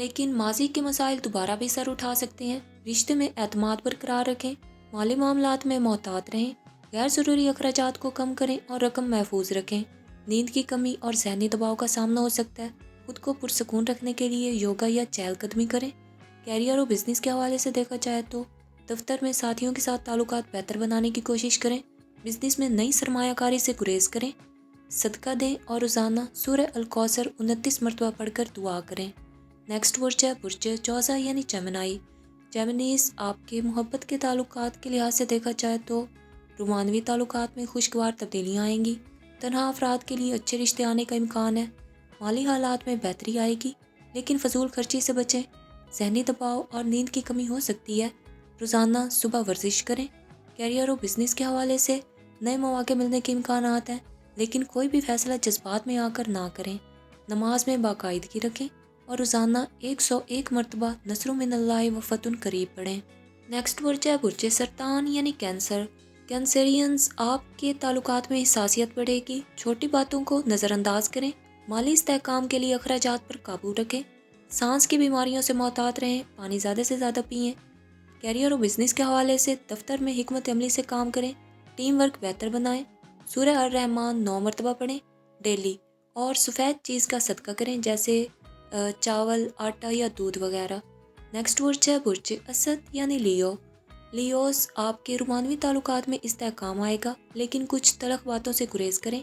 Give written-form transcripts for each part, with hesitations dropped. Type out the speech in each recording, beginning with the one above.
لیکن ماضی کے مسائل دوبارہ بھی سر اٹھا سکتے ہیں۔ رشتے میں اعتماد برقرار رکھیں، مالی معاملات میں محتاط رہیں، غیر ضروری اخراجات کو کم کریں اور رقم محفوظ رکھیں۔ نیند کی کمی اور ذہنی دباؤ کا سامنا ہو سکتا ہے، خود کو پرسکون رکھنے کے لیے یوگا یا چہل قدمی کریں۔ کیریئر اور بزنس کے حوالے سے دیکھا جائے تو دفتر میں ساتھیوں کے ساتھ تعلقات بہتر بنانے کی کوشش کریں، بزنس میں نئی سرمایہ کاری سے گریز کریں، صدقہ دیں اور روزانہ سورہ الکوثر 29 مرتبہ پڑھ کر دعا کریں۔ نیکسٹ برج ہے برج جوزا یعنی جیمنائی۔ جیمنیز آپ کے محبت کے تعلقات کے لحاظ سے دیکھا جائے تو رومانوی تعلقات میں خوشگوار تبدیلیاں آئیں گی، تنہا افراد کے لیے اچھے رشتے آنے کا امکان ہے، مالی حالات میں بہتری آئے گی لیکن فضول خرچی سے بچیں، ذہنی دباؤ اور نیند کی کمی ہو سکتی ہے، روزانہ صبح ورزش کریں۔ کیریئر اور بزنس کے حوالے سے نئے مواقع ملنے کے امکانات ہیں لیکن کوئی بھی فیصلہ جذبات میں آ کر نہ کریں، نماز میں باقاعدگی رکھیں اور روزانہ 101 مرتبہ نصر من اللہ و فتح قریب پڑھیں۔ نیکسٹ برج ہے برج سرطان یعنی کینسر۔ کینسرینز آپ کے تعلقات میں حساسیت بڑھے گی، چھوٹی باتوں کو نظر انداز کریں، مالی استحکام کے لیے اخراجات پر قابو رکھیں، سانس کی بیماریوں سے محتاط رہیں، پانی زیادہ سے زیادہ پئیں۔ کیریئر اور بزنس کے حوالے سے دفتر میں حکمت عملی سے کام کریں، ٹیم ورک بہتر بنائیں، سورہ الرحمن 9 مرتبہ پڑھیں ڈیلی اور سفید چیز کا صدقہ کریں جیسے چاول، آٹا یا دودھ وغیرہ۔ نیکسٹ برج ہے برج اسد یعنی لیو۔ لیوز آپ کے رومانوی تعلقات میں استحکام آئے گا لیکن کچھ تلخ باتوں سے گریز کریں،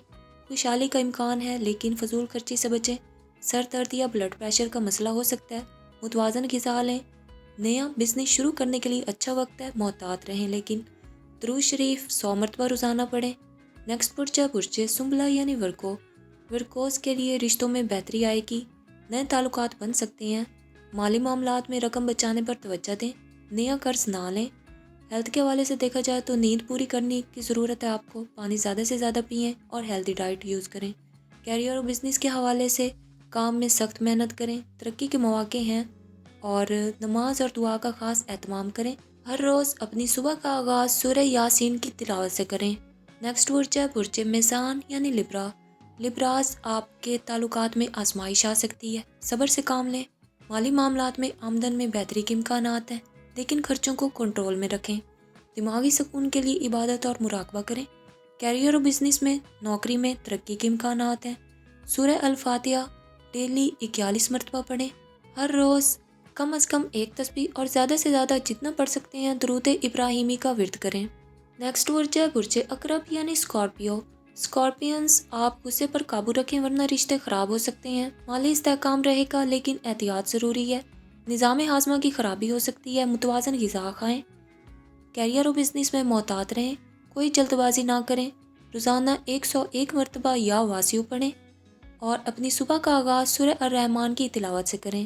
خوشحالی کا امکان ہے لیکن فضول خرچی سے بچیں، سر درد یا بلڈ پریشر کا مسئلہ ہو سکتا ہے، متوازن غذا لیں، نیا بزنس شروع کرنے کے لیے اچھا وقت ہے، محتاط رہیں لیکن درود شریف 100 مرتبہ روزانہ پڑھیں۔ نیکسٹ برج ہے برج سنبلہ یعنی ورگو۔ ورگوز کے لیے رشتوں میں بہتری آئے گی، نئے تعلقات بن سکتے ہیں، مالی معاملات میں رقم بچانے پر توجہ دیں، نیا قرض نہ لیں۔ ہیلتھ کے حوالے سے دیکھا جائے تو نیند پوری کرنے کی ضرورت ہے آپ کو، پانی زیادہ سے زیادہ پئیں اور ہیلتھی ڈائٹ یوز کریں۔ کیریئر اور بزنس کے حوالے سے کام میں سخت محنت کریں، ترقی کے مواقع ہیں اور نماز اور دعا کا خاص اہتمام کریں، ہر روز اپنی صبح کا آغاز سورہ یاسین کی تلاوت سے کریں۔ نیکسٹ برج ہے برج میزان یعنی لبرا۔ لبراز آپ کے تعلقات میں آزمائش آ سکتی ہے، صبر سے کام لیں، مالی معاملات میں آمدن میں بہتری کے امکانات ہیں لیکن خرچوں کو کنٹرول میں رکھیں، دماغی سکون کے لیے عبادت اور مراقبہ کریں۔ کیریئر اور بزنس میں نوکری میں ترقی کے امکانات ہیں، سورہ الفاتحہ ڈیلی 41 مرتبہ پڑھیں، ہر روز کم از کم ایک تسبیح اور زیادہ سے زیادہ جتنا پڑھ سکتے ہیں درود ابراہیمی کا ورد کریں۔ نیکسٹ برج ہے برج عقرب یعنی اسکارپیو۔ اسکارپینز آپ غصے پر قابو رکھیں ورنہ رشتے خراب ہو سکتے ہیں، مالی استحکام رہے گا لیکن احتیاط ضروری ہے، نظام ہاضمہ کی خرابی ہو سکتی ہے، متوازن غذا کھائیں۔ کیریئر اور بزنس میں محتاط رہیں، کوئی جلد بازی نہ کریں، روزانہ 101 مرتبہ یا واسیو پڑھیں اور اپنی صبح کا آغاز سورہ الرحمن کی تلاوت سے کریں۔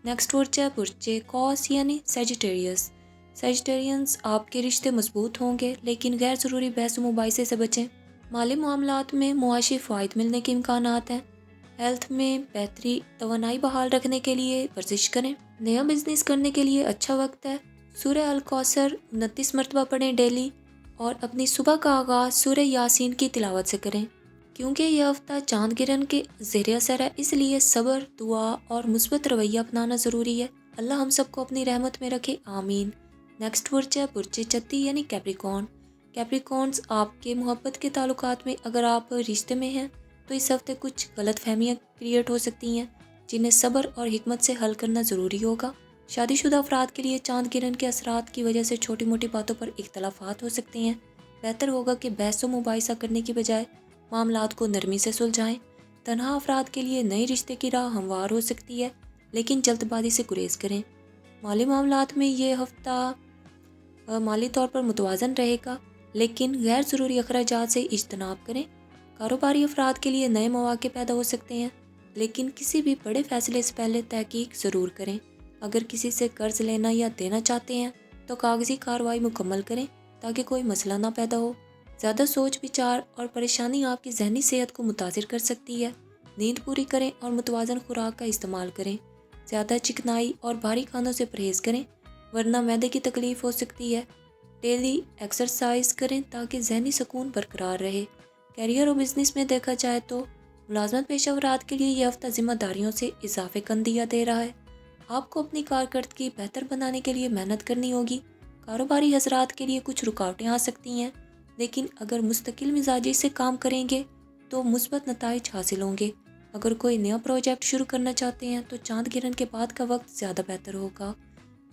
نیکسٹ برج ہے برج قوس یعنی سیجیٹیریس۔ سیجیٹیرینز آپ کے رشتے مضبوط ہوں گے لیکن غیر ضروری بحث و مباحثے سے بچیں، مالی معاملات میں معاشی فوائد ملنے کے امکانات ہیں، ہیلتھ میں بہتری، توانائی بحال رکھنے کے لیے ورزش کریں، نیا بزنس کرنے کے لیے اچھا وقت ہے، سورہ الکوثر 29 مرتبہ پڑھیں ڈیلی اور اپنی صبح کا آغاز سورہ یاسین کی تلاوت سے کریں۔ کیونکہ یہ ہفتہ چاند گرہن کے زیر اثر ہے اس لیے صبر، دعا اور مثبت رویہ اپنانا ضروری ہے، اللہ ہم سب کو اپنی رحمت میں رکھے، آمین۔ نیکسٹ برج ہے برج چتی یعنی کیپریکارن۔ کیپریکارنز آپ کے محبت کے تعلقات میں اگر آپ رشتے میں ہیں تو اس ہفتے کچھ غلط فہمیاں کریٹ ہو سکتی ہیں جنہیں صبر اور حکمت سے حل کرنا ضروری ہوگا۔ شادی شدہ افراد کے لیے چاند گرہن کے اثرات کی وجہ سے چھوٹی موٹی باتوں پر اختلافات ہو سکتے ہیں، بہتر ہوگا کہ بحث و مباحثہ کرنے کی بجائے معاملات کو نرمی سے سلجھائیں۔ تنہا افراد کے لیے نئے رشتے کی راہ ہموار ہو سکتی ہے لیکن جلد بازی سے گریز کریں۔ مالی معاملات میں یہ ہفتہ مالی طور پر متوازن رہے گا لیکن غیر ضروری اخراجات سے اجتناب کریں۔ کاروباری افراد کے لیے نئے مواقع پیدا ہو سکتے ہیں لیکن کسی بھی بڑے فیصلے سے پہلے تحقیق ضرور کریں۔ اگر کسی سے قرض لینا یا دینا چاہتے ہیں تو کاغذی کارروائی مکمل کریں تاکہ کوئی مسئلہ نہ پیدا ہو، زیادہ سوچ بچار اور پریشانی آپ کی ذہنی صحت کو متاثر کر سکتی ہے، نیند پوری کریں اور متوازن خوراک کا استعمال کریں، زیادہ چکنائی اور بھاری کھانوں سے پرہیز کریں ورنہ معدے کی تکلیف ہو سکتی ہے، ڈیلی ایکسرسائز کریں تاکہ ذہنی سکون برقرار رہے۔ کیریئر اور بزنس میں دیکھا جائے تو ملازمت پیشہ افراد کے لیے یہ ہفتہ ذمہ داریوں سے اضافے کا عندیہ دے رہا ہے، آپ کو اپنی کارکردگی بہتر بنانے کے لیے محنت کرنی ہوگی۔ کاروباری حضرات کے لیے کچھ رکاوٹیں آ سکتی ہیں، لیکن اگر مستقل مزاجی سے کام کریں گے تو مثبت نتائج حاصل ہوں گے۔ اگر کوئی نیا پروجیکٹ شروع کرنا چاہتے ہیں تو چاند گرہن کے بعد کا وقت زیادہ بہتر ہوگا۔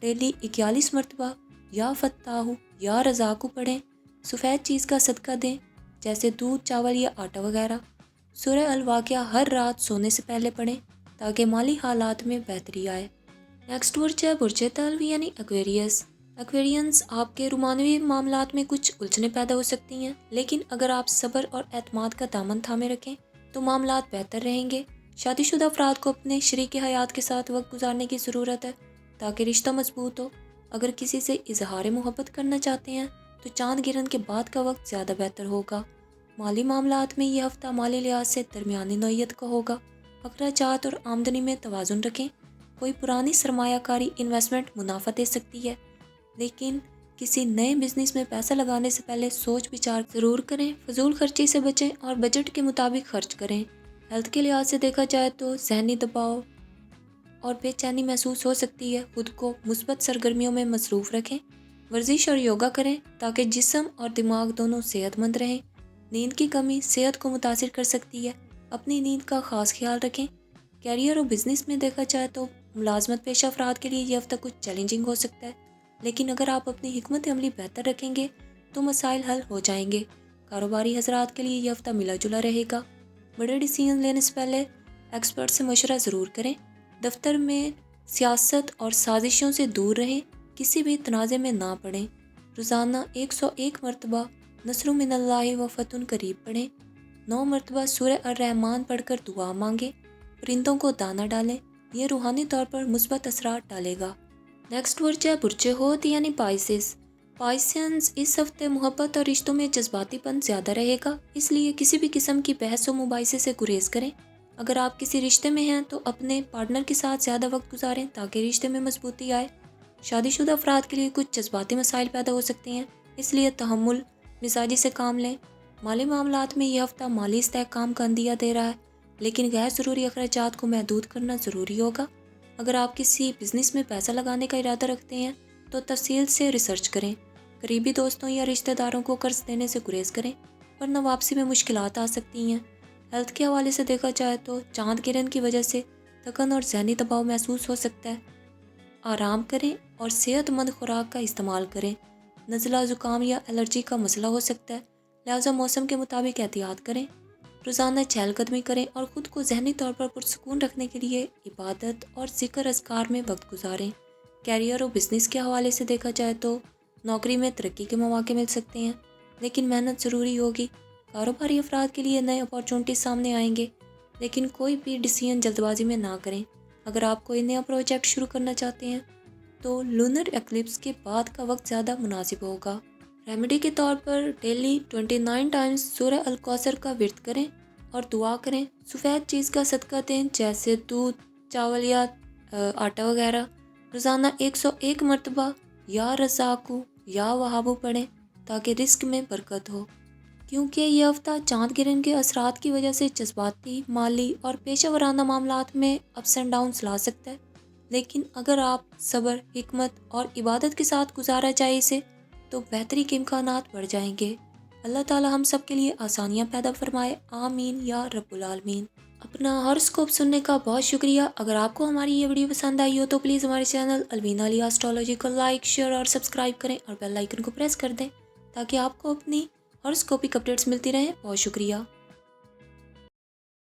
ڈیلی 41 مرتبہ یا فتاح یا رزاقو پڑھیں۔ سفید چیز کا صدقہ دیں، جیسے دودھ، چاول یا آٹا وغیرہ۔ سورہ الواقعہ ہر رات سونے سے پہلے پڑھیں تاکہ مالی حالات میں بہتری آئے۔ نیکسٹ برج ہے برج طلوع یعنی ایکویریس۔ ایکویرینس، آپ کے رومانوی معاملات میں کچھ الجھنیں پیدا ہو سکتی ہیں، لیکن اگر آپ صبر اور اعتماد کا دامن تھامے رکھیں تو معاملات بہتر رہیں گے۔ شادی شدہ افراد کو اپنے شریک حیات کے ساتھ وقت گزارنے کی ضرورت ہے تاکہ رشتہ مضبوط ہو۔ اگر کسی سے اظہار محبت کرنا چاہتے ہیں تو چاند گرہن کے بعد کا وقت زیادہ بہتر ہوگا۔ مالی معاملات میں یہ ہفتہ مالی لحاظ سے درمیانی نوعیت کا ہوگا۔ اخراجات اور آمدنی میں توازن رکھیں۔ کوئی پرانی سرمایہ کاری انویسٹمنٹ منافع دے سکتی ہے، لیکن کسی نئے بزنس میں پیسہ لگانے سے پہلے سوچ بچار ضرور کریں۔ فضول خرچی سے بچیں اور بجٹ کے مطابق خرچ کریں۔ ہیلتھ کے لحاظ سے دیکھا جائے تو ذہنی دباؤ اور بے چینی محسوس ہو سکتی ہے۔ خود کو مثبت سرگرمیوں میں مصروف رکھیں۔ ورزش اور یوگا کریں تاکہ جسم اور دماغ دونوں صحت مند رہیں۔ نیند کی کمی صحت کو متاثر کر سکتی ہے، اپنی نیند کا خاص خیال رکھیں۔ کیریئر اور بزنس میں دیکھا جائے تو ملازمت پیشہ افراد کے لیے یہ ہفتہ کچھ چیلنجنگ ہو سکتا ہے، لیکن اگر آپ اپنی حکمت عملی بہتر رکھیں گے تو مسائل حل ہو جائیں گے۔ کاروباری حضرات کے لیے یہ ہفتہ ملا جلا رہے گا۔ بڑے ڈیسیژن لینے سے پہلے ایکسپرٹ سے مشورہ ضرور کریں۔ دفتر میں سیاست اور سازشوں سے دور رہیں، کسی بھی تنازع میں نہ پڑیں۔ روزانہ 101 مرتبہ نصر من اللہ و فتح قریب پڑھیں۔ 9 مرتبہ سورہ الرحمن پڑھ کر دعا مانگیں۔ پرندوں کو دانہ ڈالیں، یہ روحانی طور پر مثبت اثرات ڈالے گا۔ نیکسٹ برج ہے برج حوت یعنی پائسس۔ پائسینز، اس ہفتے محبت اور رشتوں میں جذباتی پن زیادہ رہے گا، اس لیے کسی بھی قسم کی بحث و مباحثے سے گریز کریں۔ اگر آپ کسی رشتے میں ہیں تو اپنے پارٹنر کے ساتھ زیادہ وقت گزاریں تاکہ رشتے میں مضبوطی آئے۔ شادی شدہ افراد کے لیے کچھ جذباتی مسائل پیدا ہو سکتے ہیں، اس لیے تحمل مزاجی سے کام لیں۔ مالی معاملات میں یہ ہفتہ مالی استحکام کا عندیہ دے رہا ہے، لیکن غیر ضروری اخراجات کو محدود کرنا ضروری ہوگا۔ اگر آپ کسی بزنس میں پیسہ لگانے کا ارادہ رکھتے ہیں تو تفصیل سے ریسرچ کریں۔ قریبی دوستوں یا رشتہ داروں کو قرض دینے سے گریز کریں، ورنہ واپسی میں مشکلات آ سکتی ہیں۔ ہیلتھ کے حوالے سے دیکھا جائے تو چاند گرہن کی وجہ سے تھکن اور ذہنی دباؤ محسوس ہو سکتا ہے۔ آرام کریں اور صحت مند خوراک کا استعمال کریں۔ نزلہ، زکام یا الرجی کا مسئلہ ہو سکتا ہے، لہٰذا موسم کے مطابق احتیاط کریں۔ روزانہ چہل قدمی کریں اور خود کو ذہنی طور پر پرسکون رکھنے کے لیے عبادت اور ذکر اذکار میں وقت گزاریں۔ کیریئر اور بزنس کے حوالے سے دیکھا جائے تو نوکری میں ترقی کے مواقع مل سکتے ہیں، لیکن محنت ضروری ہوگی۔ کاروباری افراد کے لیے نئے اپارچونٹیز سامنے آئیں گے، لیکن کوئی بھی ڈیسیژن جلد بازی میں نہ کریں۔ اگر آپ کوئی نیا پروجیکٹ شروع کرنا چاہتے ہیں تو لونر ایکلپس کے بعد کا وقت زیادہ مناسب ہوگا۔ ریمیڈی کے طور پر ڈیلی 29 ٹائمز سورہ الکوثر کا ورد کریں اور دعا کریں۔ سفید چیز کا صدقہ دیں، جیسے دودھ، چاول یا آٹا وغیرہ۔ روزانہ 101 مرتبہ یا رزاقو یا وہابو پڑھیں تاکہ رزق میں برکت ہو۔ کیونکہ یہ ہفتہ چاند گرہن کے اثرات کی وجہ سے جذباتی، مالی اور پیشہ ورانہ معاملات میں اپس اینڈ ڈاؤنس لا سکتا ہے، لیکن اگر آپ صبر، حکمت اور عبادت کے ساتھ گزارا جائے اسے تو بہتری کے امکانات بڑھ جائیں گے۔ اللہ تعالی ہم سب کے لیے آسانیاں پیدا فرمائے، آمین یا رب العالمین۔ اپنا ہاروسکوپ سننے کا بہت شکریہ۔ اگر آپ کو ہماری یہ ویڈیو پسند آئی ہو تو پلیز ہمارے چینل الوینا علی ایسٹرولوجی کو لائک، شیئر اور سبسکرائب کریں اور بیل آئیکن کو پریس کر دیں تاکہ آپ کو اپنی ہاروسکوپک اپڈیٹس ملتی رہیں۔ بہت شکریہ۔